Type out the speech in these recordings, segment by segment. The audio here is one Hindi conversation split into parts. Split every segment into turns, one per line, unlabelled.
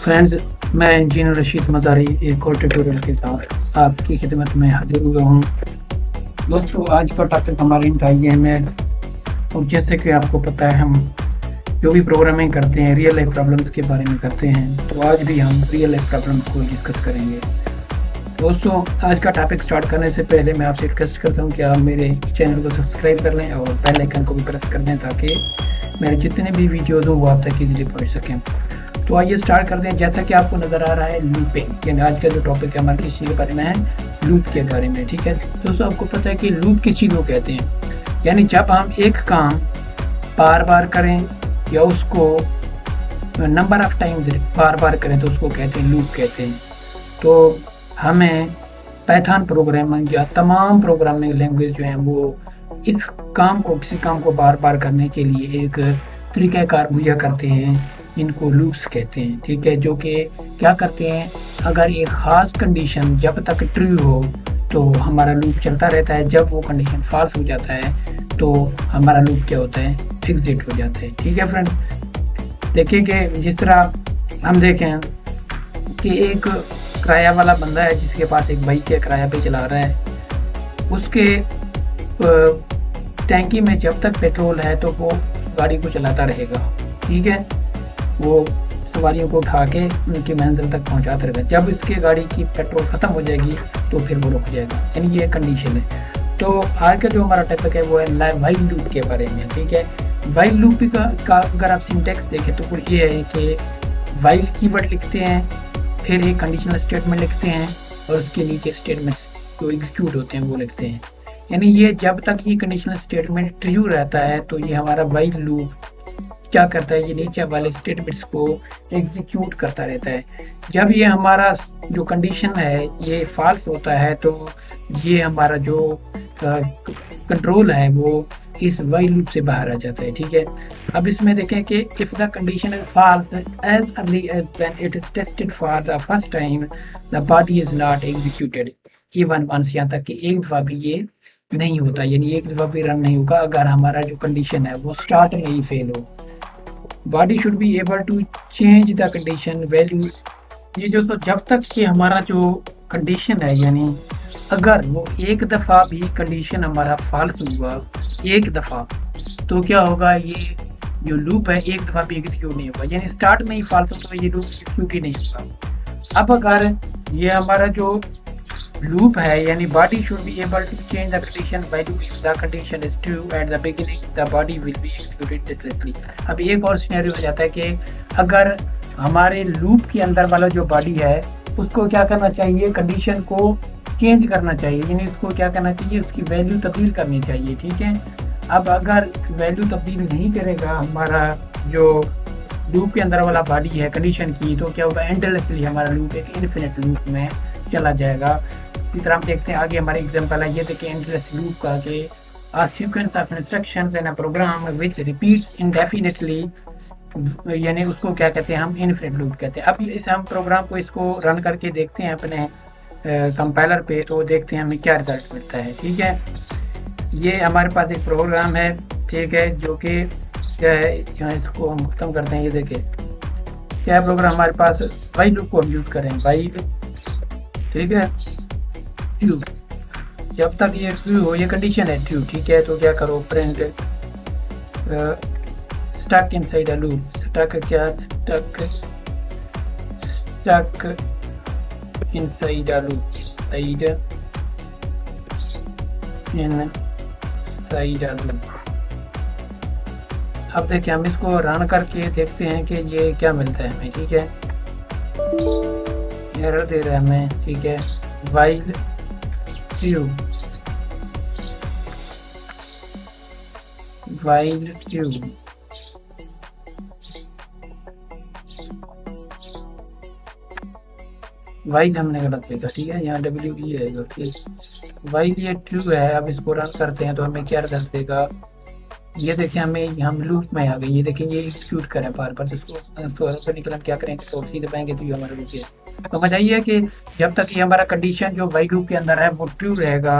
फ्रेंड्स, मैं इंजीनियर रशीद मज़ारी एक और ट्यूटोरियल के साथ आपकी खिदमत में हाजिर हुआ हूँ। दोस्तों, आज का टॉपिक हमारे IIM है और जैसे कि आपको पता है, हम जो भी प्रोग्रामिंग करते हैं रियल लाइफ प्रॉब्लम्स के बारे में करते हैं। तो आज भी हम रियल लाइफ प्रॉब्लम्स को डिस्कस करेंगे। दोस्तों, आज का टॉपिक स्टार्ट करने से पहले मैं आपसे रिक्वेस्ट करता हूँ कि आप मेरे चैनल को सब्सक्राइब कर लें और बेल आइकन को भी प्रेस कर दें ताकि मेरे जितने भी वीडियोज़ हों वो आप तक ईजिली पहुँच सकें। तो आइए स्टार्ट करते हैं। जैसा कि आपको नज़र आ रहा है लूपिंग, यानी आज का जो टॉपिक है हमारे इसी के बारे में है, लूप के बारे में। ठीक है दोस्तों, आपको पता है कि लूप किस चीज़ को कहते हैं, यानी जब हम एक काम बार बार करें या उसको नंबर ऑफ टाइम्स बार बार करें तो उसको कहते हैं लूप कहते हैं। तो हमें पाइथन प्रोग्रामिंग या तमाम प्रोग्रामिंग लैंग्वेज जो है वो इस काम को, किसी काम को बार बार करने के लिए एक तरीक़ाकार मुहैया करते हैं, इनको लूप्स कहते हैं। ठीक है, जो कि क्या करते हैं, अगर एक ख़ास कंडीशन जब तक ट्रू हो तो हमारा लूप चलता रहता है, जब वो कंडीशन फॉल्स हो जाता है तो हमारा लूप क्या होता है, एग्जिट हो जाता है। ठीक है फ्रेंड, देखिए कि जिस तरह हम देखें कि एक किराया वाला बंदा है जिसके पास एक बाइक है, किराया पे चला रहा है, उसके टैंकी में जब तक पेट्रोल है तो वो गाड़ी को चलाता रहेगा। ठीक है, वो सवारियों को उठा के उनकी मंजिल तक पहुंचाता रहेगा। जब इसके गाड़ी की पेट्रोल ख़त्म हो जाएगी तो फिर वो रुक जाएगा, यानी ये कंडीशन है। तो आज का जो हमारा टॉपिक है वो है वाइल लूप के बारे में। ठीक है, वाइल लूप का अगर आप सिंटैक्स देखें तो कुछ ये है कि वाइल कीवर्ड लिखते हैं, फिर एक कंडीशनल स्टेटमेंट लिखते हैं और उसके नीचे स्टेटमेंट्स जो एग्जीक्यूट होते हैं वो लिखते हैं। यानी ये जब तक ये कंडीशनल स्टेटमेंट ट्रू रहता है तो ये हमारा वाइल लूप क्या करता है, ये नीचे वाले स्टेटमेंट्स को एग्जीक्यूट करता रहता है। जब ये हमारा जो कंडीशन है ये फॉल्स होता है तो ये हमारा जो कंट्रोल है वो इस वाइल लूप से बाहर आ जाता है। ठीक है, अब इसमें देखें कि if the condition is false as early as when it is tested for the first time the body is not executed even once, यहाँ तक कि एक दफ़ा भी ये नहीं होता, यानी एक दफ़ा भी रन नहीं होगा अगर हमारा जो कंडीशन है वो स्टार्ट में ही फेल हो। Body should be able to change the condition value. ये जो तो जब तक कि हमारा जो कंडीशन है, यानी अगर वो एक दफ़ा भी कंडीशन हमारा फॉल्स हुआ एक दफ़ा तो क्या होगा, ये जो लूप है एक दफ़ा भी एग्जीक्यूट नहीं होगा, यानी स्टार्ट में ही फॉल्स हो तो ये लूप एग्जीक्यूट ही नहीं होगा। अब अगर ये हमारा जो लूप है, यानी body should be able to change the condition value if the condition is true at the beginning the body will be executed discretely. अब एक और सिनेरियो हो जाता है कि अगर हमारे लूप के अंदर वाला जो बॉडी है उसको क्या करना चाहिए, कंडीशन को चेंज करना चाहिए, यानी उसको क्या करना चाहिए, उसकी वैल्यू तब्दील करनी चाहिए। ठीक है, अब अगर वैल्यू तब्दील नहीं करेगा हमारा जो लूप के अंदर वाला बॉडी है कंडीशन की, तो क्या होगा, एंडलेसली हमारा लूप एक इन्फिनिट लूप में चला जाएगा। इस तरह हम देखते हैं आगे हमारे एग्जाम्पल है, ये देखिए एंडलेस लूप का कि a sequence of instructions in a program which repeats indefinitely, यानी उसको क्या कहते हैं, हम इन्फिनिट लूप कहते हैं। अब इस हम प्रोग्राम को इसको रन करके देखते हैं अपने कंपाइलर पे, तो देखते हैं हमें क्या रिजल्ट मिलता है। ठीक है, ये हमारे पास एक प्रोग्राम है, ठीक है, जो कि क्या है, इसको हम खत्म करते हैं। ये देखिए क्या है प्रोग्राम हमारे पास, वाइल लूप को हम यूज़ करें, वाइल, ठीक है, ट्रू, जब तक ये ट्रू हो, ये कंडीशन है ट्रू। ठीक है, तो क्या करो, print stuck inside a loop, stuck क्या, stuck inside a loop, inside a loop। अब देखिए हम इसको रन करके देखते हैं कि ये क्या मिलता है हमें। ठीक है, एरर दे रहा है हमें। ठीक है, while true, वाइल हमने गलत लिखा। ठीक है, यहाँ WE आएगा। ठीक, वाइल ये ट्रू है। अब इसको रन करते हैं तो हमें क्या रिजल्ट देगा, ये देखिए हमें हम लूप में आ गए। ये देखिए ये एग्जीक्यूट करें बार बार, जिसको निकल क्या करेंगे, तो सी दबाएंगे तो ये हमारा लूप है। तो मजा ये है कि जब तक ये हमारा कंडीशन जो वाइल लूप के अंदर है वो ट्रू रहेगा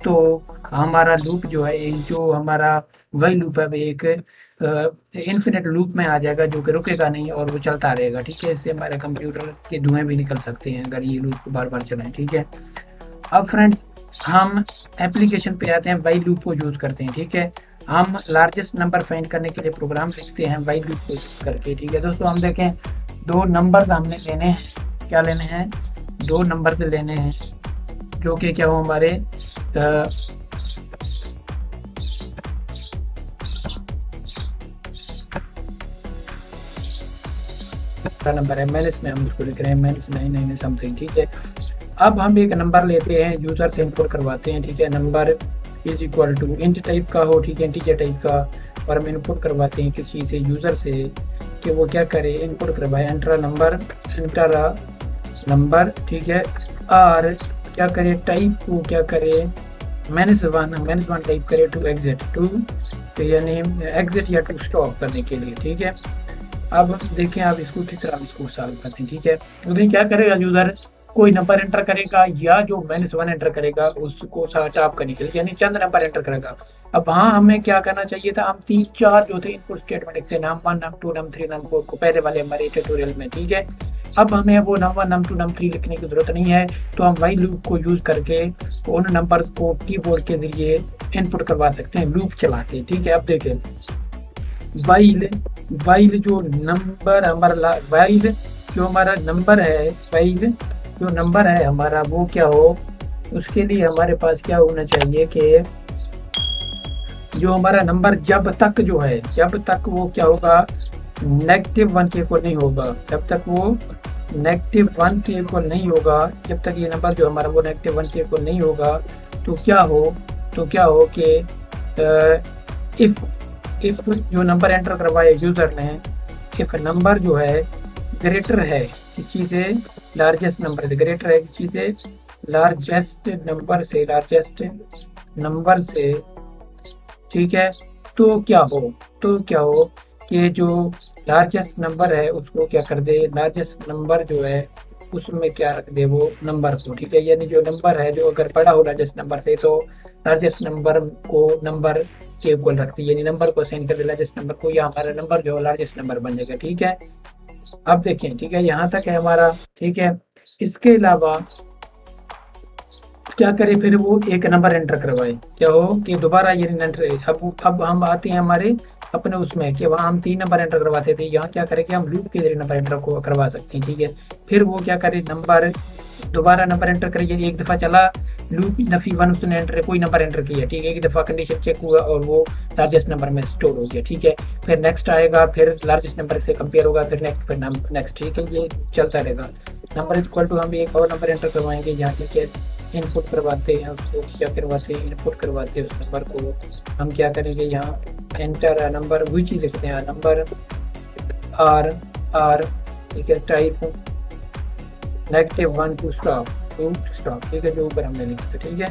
तो हमारा लूप जो है, जो हमारा वाइल लूप है, एक इन्फिनिट लूप में आ जाएगा, जो कि रुकेगा नहीं और वो चलता रहेगा। ठीक है, इससे हमारे कंप्यूटर के धुएं भी निकल सकते हैं अगर ये लूप बार बार चलाएं। ठीक है, अब फ्रेंड्स हम एप्लीकेशन पे आते हैं, वाइल लूप को यूज़ करते हैं। ठीक है, हम लार्जेस्ट नंबर फाइंड करने के लिए प्रोग्राम लिखते हैं वाइल लूप को यूज़ करके। ठीक है दोस्तों, हम देखें 2 नंबर हमने लेने हैं। क्या लेने हैं? 2 नंबर लेने हैं जो कि क्या हो हमारे नंबर है माइनस में, हम उसको लिख रहे हैं -9 समथिंग। ठीक है, अब हम एक नंबर लेते हैं, यूज़र से इनपुट करवाते हैं। ठीक है, number is equal to int type का हो, ठीक है, इंटीजर टाइप का, और हम इनपुट करवाते हैं किसी से, यूज़र से, कि वो क्या करे, इनपुट करवाए एंटर नंबर। ठीक है, और क्या करे, टाइप को क्या करे, -1 टाइप करे टू एग्जिट, तो यानी एग्जिट या टू स्टॉप करने के लिए। ठीक है, अब देखें आप इसको किस तरह इसको सॉल्व करते हैं। ठीक है, तो क्या करेगा, यूज़र कोई नंबर एंटर करेगा या जो -1 एंटर करेगा उसको स्टॉप करने के लिए, यानी चंद नंबर एंटर करेगा। अब हाँ, हमें क्या करना चाहिए था, हम 3-4 जो थे इनपुट स्टेटमेंट लिखते, num1 num2 num3 num4 को पहले वाले हमारे ट्यूटोरियल में। ठीक है, अब हमें वो num1 num2 num3 लिखने की जरूरत नहीं है, तो हम वाइल लूप को यूज करके उन नंबर को कीबोर्ड के जरिए इनपुट करवा सकते हैं लूप चला के। ठीक है, अब देखें वाइल जो नंबर हमारा वाइल जो हमारा नंबर है, वाइल जो नंबर है हमारा वो क्या हो, उसके लिए हमारे पास क्या होना चाहिए कि जो हमारा नंबर जब तक वो क्या होगा, -1 के इक्वल नहीं होगा, जब तक वो -1 के इक्वल नहीं होगा, जब तक ये नंबर जो हमारा वो -1 के इक्वल नहीं होगा, तो क्या हो कि इफ जो नंबर एंटर करवाए यूजर ने, इफ नंबर जो है ग्रेटर है किसी से लार्जेस्ट नंबर से, ग्रेटर है किसी से लार्जेस्ट नंबर से, ठीक है, तो क्या हो कि जो लार्जेस्ट नंबर है उसको क्या कर दे, लार्जेस्ट नंबर जो है उसमें क्या रख दे, वो नंबर को। ठीक है, यानी जो नंबर है जो अगर बड़ा हो लार्जेस्ट नंबर से, तो लार्जेस्ट नंबर को नंबर के इक्वल रखती है, यानी नंबर को असाइन कर दे लार्जेस्ट नंबर को, या हमारा नंबर जो लार्जेस्ट नंबर बन जाएगा। ठीक है, अब देखें, ठीक है, यहाँ तक है हमारा। ठीक है, इसके अलावा क्या करे, फिर वो एक नंबर एंटर करवाए, क्या हो कि दोबारा ये एंटर, अब हम आते हैं हमारे अपने उसमें कि वहाँ हम 3 नंबर एंटर करवाते थे, यहाँ क्या करें कि हम लूप के जरिए नंबर एंटर को करवा सकते हैं। ठीक है, फिर वो क्या करे, दोबारा नंबर एंटर करे, यदि एक दफ़ा चला लूप नफी 1 उसने एंटर कोई नंबर एंटर किया, ठीक है, एक दफ़ा कंडीशन चेक हुआ और वो लार्जेस्ट नंबर में स्टोर हो गया। ठीक है, फिर नेक्स्ट आएगा, फिर लार्जेस्ट नंबर से कंपेयर होगा, फिर नेक्स्ट। ठीक है, ये चलता रहेगा। नंबर इक्वल टू हम एक और नंबर एंटर करवाएंगे, यहाँ के इनपुट करवाते हैं, उसको क्या करवाते हैं, इनपुट करवाते हैं उस नंबर को। हम क्या करेंगे, यहाँ एंटर नंबर, वही चीज़ लिखते हैं, नंबर आर, ठीक है, टाइप -1 टू स्टॉप, ठीक है, जो ऊपर हमने लिखा। ठीक है,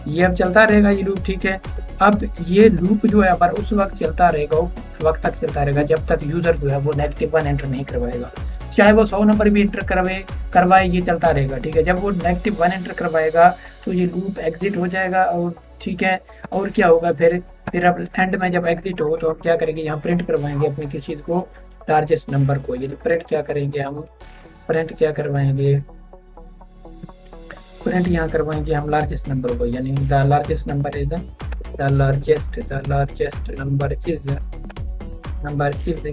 ये अब चलता रहेगा ये लूप। ठीक है, अब ये लूप जो है हमारा उस वक्त चलता रहेगा, उस वक्त तक चलता रहेगा जब तक यूज़र जो है वो -1 एंटर नहीं करवाएगा, चाहे वो 100 नंबर भी एंटर करवाए, ये चलता रहेगा। ठीक है, जब वो -1 एंटर करवाएगा तो ये लूप एग्जिट हो जाएगा, और ठीक है, और क्या होगा, फिर अब एंड में जब एग्जिट हो तो हम क्या करेंगे, यहाँ प्रिंट करवाएंगे अपनी किसी चीज़ को, लार्जेस्ट नंबर को। ये प्रिंट क्या करेंगे, हम प्रिंट क्या करवाएंगे, प्रिंट यहाँ करवाएंगे हम लार्जेस्ट नंबर को, यानी the largest number is the largest number is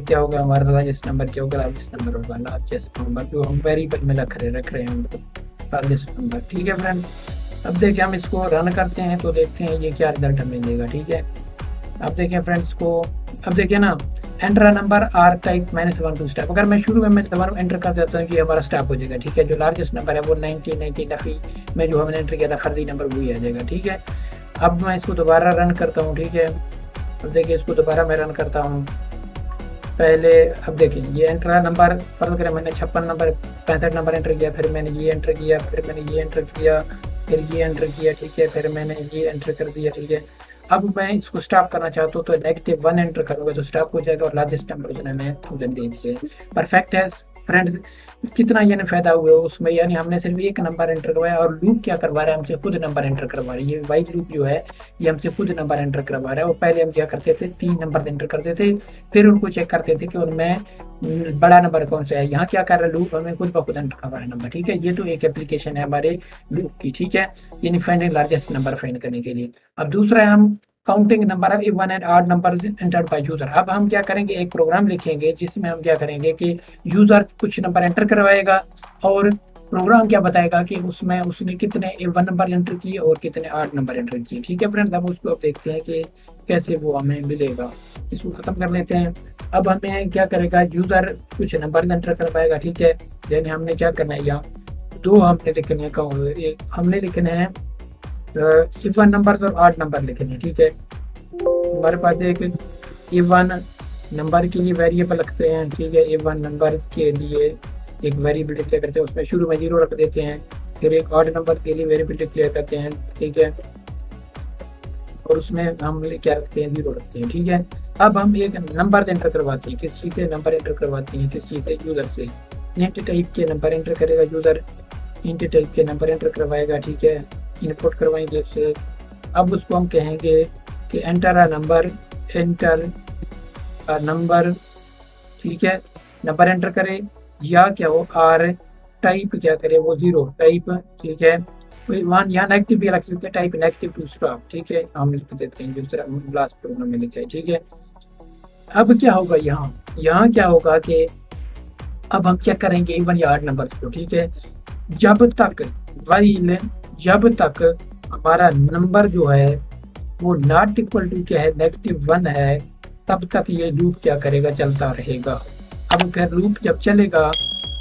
क्या होगा, हमारा लार्जेस्ट नंबर क्या होगा, लार्जेस्ट नंबर होगा, लार्जेस्ट नंबर जो हम वेरिएबल में रख रहे हैं उनको, लार्जेस्ट नंबर। ठीक है फ्रेंड, अब देखिए हम इसको रन करते हैं तो देखते हैं ये क्या रिजल्ट हमें देगा। ठीक है, अब देखिए फ्रेंड्स को, अब देखिए ना, enter number or type -1 to step, अगर मैं शुरू में मैं दोबारा एंटर कर देता हूँ कि हमारा स्टेप हो जाएगा। ठीक है, जो लार्जेस्ट नंबर है वो 90 नफी में जो हमने एंटर किया था फर्जी नंबर वही आ जाएगा। ठीक है, अब मैं इसको दोबारा रन करता हूँ। ठीक है, अब देखिए इसको दोबारा मैं रन करता हूँ पहले। अब देखिए ये एंटर नंबर, फर्ज करें मैंने 56 नंबर 65 नंबर एंटर किया, फिर मैंने ये एंटर किया, फिर मैंने ये एंटर किया, फिर ये एंटर किया। ठीक है, फिर मैंने ये एंटर कर दिया। ठीक है, अब मैं इसको स्टॉप करना चाहता हूँ तो -1 एंटर करूँगा तो स्टॉप हो जाएगा और लार्जेस्ट नंबर जो है मैं 1000 दे दिए। परफेक्ट है फ्रेंड्स। कितना यानी फायदा हुआ उसमें, यानी हमने सिर्फ एक नंबर एंटर करवाया और लूप क्या करवा रहा है, हमसे खुद नंबर एंटर करवा रहा है। ये वाइल लूप जो है ये हमसे खुद नंबर एंटर करवा रहा है। और पहले हम क्या करते थे, 3 नंबर एंटर करते थे, फिर उनको चेक करते थे कि उनमें बड़ा नंबर कौन सा है। यहाँ क्या कर रहा है लूप, हमें खुद ब खुद एंटर करवा रहा है नंबर। ठीक है, ये तो एक एप्लीकेशन है हमारे लूप की। ठीक है, यानी फाइंड लार्जेस्ट नंबर फाइंड करने के लिए। अब दूसरा है हम counting number of even and odd numbers entered by user. अब हम क्या करेंगे, एक प्रोग्राम लिखेंगे जिसमें हम क्या करेंगे कि यूजर कुछ नंबर एंटर करवाएगा और प्रोग्राम क्या बताएगा कि उसमें उसने कितने इवन नंबर एंटर किए और कितने ऑड नंबर एंटर किए। ठीक है फ्रेंड्स, अब उसको अब देखते हैं कि कैसे वो हमें मिलेगा। इसको खत्म कर लेते हैं। अब हमें क्या करेगा, यूजर कुछ नंबर एंटर करवाएगा। ठीक है, यानी हमने क्या करना है, यहाँ 2 हमने लिखने हैं, हमने लिखने हैं इवन नंबर और ऑड नंबर लिखने हैं। ठीक है, हमारे पास एक इवन नंबर के लिए वेरिएबल रखते हैं। ठीक है, इवन नंबर के लिए एक वेरिएबल डिक्लेयर करते हैं, उसमें शुरू में 0 रख देते हैं। फिर एक ऑड नंबर के लिए वेरिएबल डिक्लेयर करते हैं। ठीक है, और उसमें हम क्या रखते हैं, 0 रखते हैं। ठीक है, अब हम एक नंबर एंटर करवाते हैं। किस चीज़ से नंबर एंटर करवाते हैं, किस चीज़ से, यूजर से। इंट टाइप के नंबर एंटर करेगा यूजर, इंट टाइप के नंबर एंटर करवाएगा। ठीक है, इनपुट करवाएंगे उससे। अब उसको हम कहेंगे कि enter a number, enter a number. ठीक है, नंबर एंटर करे या क्या हो, आर टाइप क्या करे वो 0 टाइप। ठीक है, वन यहाँ नेगेटिव भी रख सकते हैं, टाइप नेगेटिव टू स्टॉप। ठीक है, हम लिख देते हैं दूसरा लास्ट प्रोग्राम में लिखा है। ठीक है, अब क्या होगा, यहाँ क्या होगा कि अब हम चेक करेंगे इवन या ऑड नंबर को। ठीक है, जब तक हमारा नंबर जो है वो नॉट इक्वल टू क्या है, -1 है, तब तक ये लूप क्या करेगा, चलता रहेगा। अब फिर लूप जब चलेगा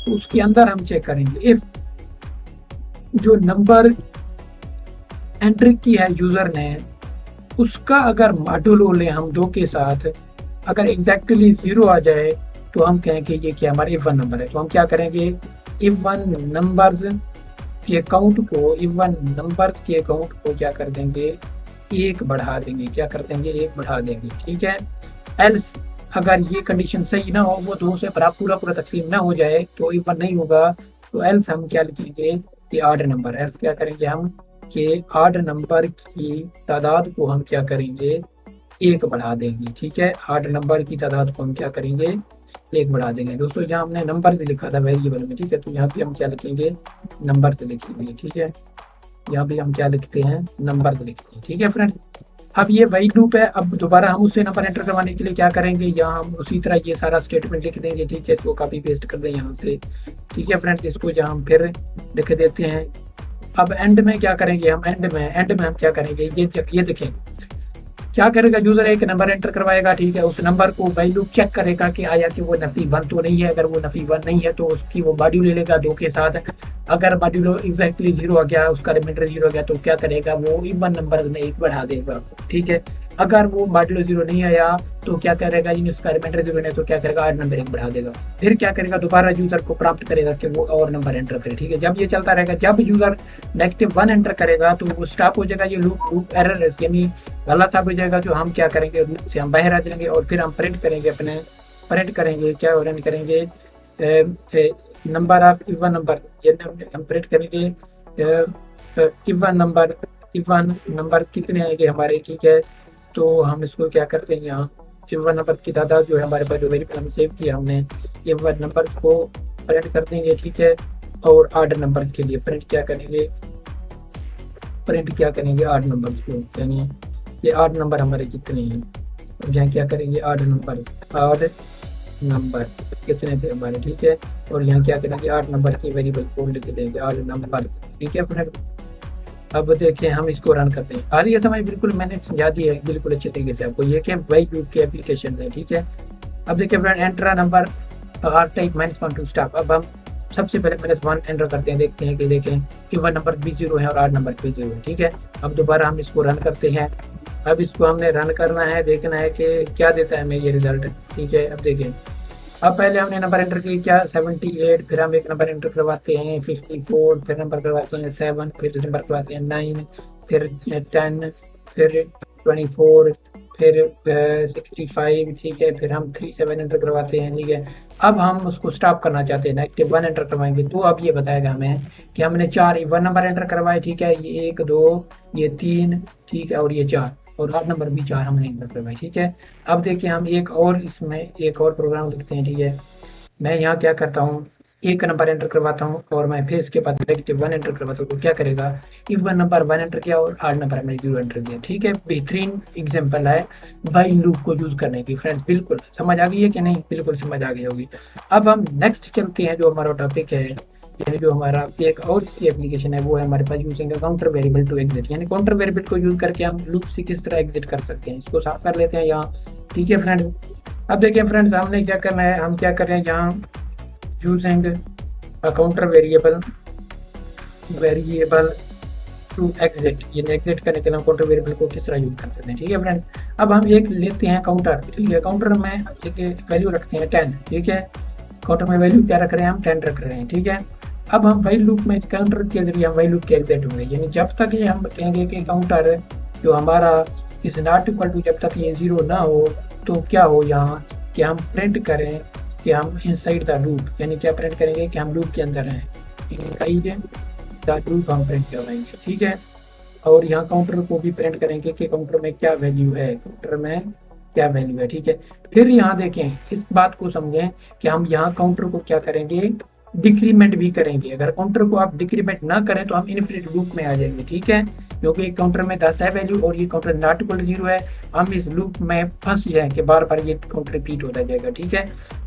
तो उसके अंदर हम चेक करेंगे इफ जो नंबर एंट्री की है यूजर ने उसका अगर मॉड्यूलो लें हम 2 के साथ, अगर एग्जैक्टली 0 आ जाए तो हम कहेंगे ये क्या हमारा इवन नंबर है। तो हम क्या करेंगे, इवन नंबर्स के अकाउंट को क्या कर देंगे, 1 बढ़ा देंगे। क्या कर देंगे, 1 बढ़ा देंगे। ठीक है, एल्स अगर ये कंडीशन सही ना हो, वो 2 से पूरा तकसीम ना हो जाए तो इवन नहीं होगा, तो एल्स हम क्या लिखेंगे कि ऑड नंबर। एल्स क्या करेंगे हम कि ऑड नंबर की तादाद को हम क्या करेंगे, 1 बढ़ा देंगे। ठीक है, ऑड नंबर की तादाद को हम क्या करेंगे, 1 बढ़ा देंगे। दोस्तों यहाँ हमने नंबर भी लिखा था वेरिएबल में। ठीक है, तो यहाँ भी हम क्या लिखेंगे, नंबर से लिखेंगे। ठीक है, यहाँ भी हम क्या लिखते हैं, नंबर से लिखते हैं। ठीक है फ्रेंड्स, अब ये वही लूप है। अब दोबारा हम उससे नंबर एंटर करवाने के लिए क्या करेंगे, यहाँ हम उसी तरह ये सारा स्टेटमेंट लिख देंगे। ठीक है, इसको कॉपी पेस्ट कर दें यहाँ से। ठीक है फ्रेंड्स, इसको यहाँ हम फिर लिख देते हैं। अब एंड में क्या करेंगे हम, एंड में हम क्या करेंगे, ये देखें क्या करेगा, यूजर एक नंबर एंटर करवाएगा। ठीक है, उस नंबर को वैल्यू चेक करेगा कि आया कि वो नफी 1 तो नहीं है। अगर वो नफी 1 नहीं है तो उसकी वो मॉड्यूल ले लेगा 2 के साथ। अगर मॉड्यूलो एग्जैक्टली 0 आ गया, उसका रिमाइंडर 0 आ गया, तो क्या करेगा, वो इवन नंबर में 1 बढ़ा देगा। ठीक है, अगर वो मॉड्यूलो 0 नहीं आया तो क्या करेगा, उसका रिमाइंडर 0 नहीं तो क्या करेगा, ऑड नंबर 1 बढ़ा देगा। फिर क्या करेगा, दोबारा यूजर को प्रॉम्प्ट करेगा कि वो और नंबर एंटर करे। ठीक है, जब ये चलता रहेगा, जब यूजर -1 एंटर करेगा तो वो स्टॉप हो जाएगा। ये लूप एरर यानी गलत साबित हो जाएगा। जो हम क्या करेंगे, लूप से हम बाहर आ जाएंगे और फिर हम प्रिंट करेंगे क्या रन करेंगे, नंबर ऑफ इवन नंबर। ये हम प्रिंट करेंगे इवन नंबर कितने आएंगे हमारे। ठीक है, तो हम इसको क्या करते हैं, यहाँ इवन नंबर की तादाद जो है हमारे पास, जो वेरिएबल हम सेव किया हमने, इवन नंबर को प्रिंट कर देंगे। ठीक है, और ऑड नंबर के लिए प्रिंट क्या करेंगे ऑड नंबर को, यानी ये 8 नंबर हमारे कितने हैं। यहाँ क्या करेंगे, ऑड नंबर कितने थे हमारे। ठीक है, और यहाँ क्या करेंगे, 8 नंबर की वेरिएबल को लिख देंगे, ऑड नंबर। ठीक है फ्रेंड, अब देखिए हम इसको रन करते हैं। आज ये समय बिल्कुल मैंने समझा दी है बिल्कुल अच्छे तरीके से आपको, ये क्या वाइल लूप की एप्लीकेशन है। ठीक है, अब देखिए friend, enter number or type -1 to stop. अब हम सबसे पहले -1 एंटर करते हैं, देखते हैं कि देखें इवन नंबर भी 0 है और ऑड नंबर भी 0 है। ठीक है, अब दोबारा हम इसको रन करते हैं। अब इसको हमने रन करना है, देखना है कि क्या देता है हमें ये रिजल्ट। ठीक है, अब देखें, अब पहले हमने नंबर एंटर किया 78, फिर हम एक नंबर एंटर करवाते हैं 54, फिर नंबर करवाते हैं 7, फिर नंबर करवाते हैं 9, फिर 10, फिर 24, फिर 65, ठीक है, फिर हम 37 एंटर करवाते हैं, ठीक है। अब हम उसको स्टॉप करना चाहते हैं, -1 एंटर करवाएंगे तो अब ये बताएगा हमें कि हमने 4 वन नंबर एंटर करवाए, ठीक है, ये 1 2 ये 3, ठीक है, और ये 4, और 8 नंबर भी 4 हमने एंटर करवाए, ठीक है। अब देखिए हम इसमें एक और प्रोग्राम लिखते हैं, ठीक है। मैं यहाँ क्या करता हूँ, 1 नंबर एंटर करवाता हूँ और मैं फिर इसके बाद -1 एंटर करवाता हूँ, तो क्या करेगा, इस 1 नंबर 1 एंटर किया और 8 नंबर हमने 0 एंटर किया, ठीक है। बेहतरीन एग्जांपल है बाई लूप को यूज करने की फ्रेंड्स। बिल्कुल समझ आ गई है कि नहीं? बिल्कुल समझ आ गई होगी। अब हम नेक्स्ट चलते हैं, जो हमारा टॉपिक है, यानी जो हमारा एक और इसकी एप्लीकेशन है, वो है हमारे पास using counter variable to exit, यानी काउंटर वेरिएबल को यूज करके हम लूप से किस तरह एग्जिट कर सकते हैं। इसको साफ कर लेते हैं यहाँ, ठीक है फ्रेंड्स। अब देखिए फ्रेंड्स, हमने क्या करना है, हम क्या कर रहे हैं यहाँ, using counter variable to exit, यानी एग्जिट करने के लिए हम काउंटर वेरिएबल को किस तरह यूज कर सकते हैं, ठीक है फ्रेंड्स। अब हम एक लेते हैं काउंटर, ठीक है, काउंटर में एक वैल्यू रखते हैं 10, ठीक है। काउंटर में वैल्यू क्या रख रहे हैं, हम 10 रख रहे हैं, ठीक है। अब हम वाइल लूप में इस काउंटर के जरिए हम वाइल लूप के एग्जिट होंगे, यानी जब तक ये हम कहेंगे कि काउंटर जो हमारा इज नॉट इक्वल टू, जब तक ये 0 ना हो, तो क्या हो यहाँ कि हम प्रिंट करें कि हम इनसाइड द लूप, यानी क्या प्रिंट करेंगे कि हम लूप के अंदर हैं, इनसाइड द लूप हम प्रिंट करवाएंगे, ठीक है। और यहाँ काउंटर को भी प्रिंट करेंगे कि काउंटर में क्या वैल्यू है, काउंटर में क्या वैल्यू है, ठीक है। फिर यहाँ देखें, इस बात को समझें कि हम यहाँ काउंटर को क्या करेंगे, डिक्रीमेंट भी करेंगे। अगर काउंटर को आप डिक्रीमेंट ना करें तो हम इनफिनिट लूप में आ जाएंगे, ठीक है, क्योंकि काउंटर में 10 है वैल्यू और ये काउंटर नॉट इक्वल टू 0 है। हम इस लूप में फंस जाए कि बार बार ये काउंटर रिपीट होता जाएगा, ठीक है।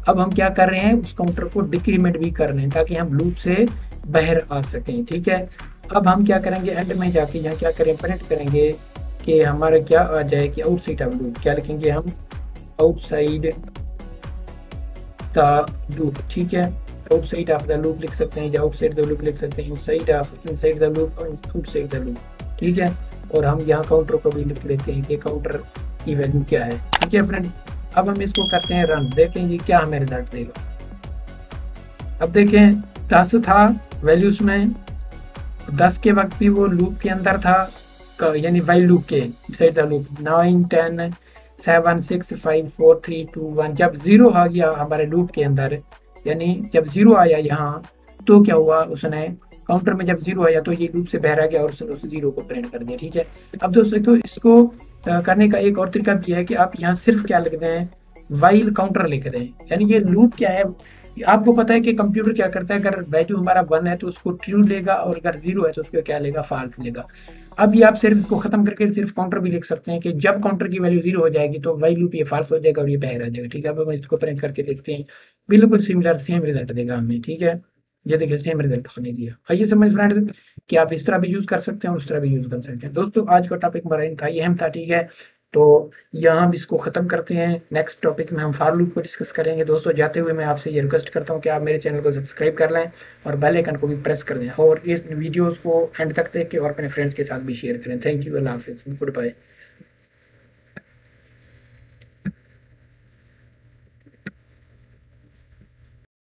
अब हम क्या कर रहे हैं, उस काउंटर को डिक्रीमेंट भी कर रहे हैं ताकि हम लूप से बाहर आ सकें, ठीक है। अब हम क्या करेंगे, एंड में जाके यहाँ क्या करें, प्रिंट करेंगे कि हमारा क्या आ जाए कि आउटसाइड ऑफ लूप, क्या लिखेंगे हम, आउटसाइड द लूप, ठीक है। आउटसाइड ऑफ द लूप लिख सकते हैं या आउटसाइड द लूप लिख सकते हैं, इनसाइड द लूप और आउटसाइड द लूप, ठीक है। और हम यहाँ काउंटर को भी लिख लेते हैं कि काउंटर की वैल्यू क्या है, ठीक है फ्रेंड। अब हम इसको करते हैं रन, देखेंगे क्या हमें रिजल्ट देगा। अब देखें 10 था वैल्यूज में, 10 के वक्त भी वो लूप के अंदर था, यानी वाइल लूप के साइड द लूप, 9 10 7 6 5 4 3 2 1। जब 0 आ गया हमारे लूप के अंदर, यानी जब 0 आया यहाँ, तो क्या हुआ, उसने काउंटर में जब 0 आया तो ये लूप से बाहर आ गया और उसने उस 0 को प्रिंट कर दिया, ठीक है। अब दोस्तों तो इसको करने का एक और तरीका भी है कि आप यहाँ सिर्फ क्या लिख दें, वाइल काउंटर लिख दें, यानी ये लूप क्या है, आपको पता है कि कंप्यूटर क्या करता है, अगर वैल्यू हमारा 1 है तो उसको ट्रू लेगा और अगर 0 है तो उसको क्या लेगा, फॉल्स लेगा। अब ये आप सिर्फ इसको खत्म करके सिर्फ काउंटर भी लिख सकते हैं कि जब काउंटर की वैल्यू 0 हो जाएगी तो वाइल लूप ये फॉल्स हो जाएगा और ये बाहर आ जाएगा, ठीक है। अब हम इसको प्रिंट करके देखते हैं, बिल्कुल सिमिलर सेम रिजल्ट देगा हमें, ठीक है। ये देखिए सेम रिजल्ट उसने दिया। आइए समझ फ्रेंड्स कि आप इस तरह भी यूज कर सकते हैं और उस तरह भी यूज कर सकते हैं। दोस्तों आज का टॉपिक हमारा इन था, ये हम था, ठीक है। तो यहाँ हम इसको खत्म करते हैं, नेक्स्ट टॉपिक में हम फॉर लूप को डिस्कस करेंगे। दोस्तों जाते हुए मैं आपसे ये रिक्वेस्ट करता हूँ कि आप मेरे चैनल को सब्सक्राइब कर लें और बेल आइकन को भी प्रेस कर दें और इस वीडियोस को एंड तक देख के और अपने फ्रेंड्स के साथ भी शेयर करें। थैंक यू, अल्लाह हाफिज़, गुड बाय।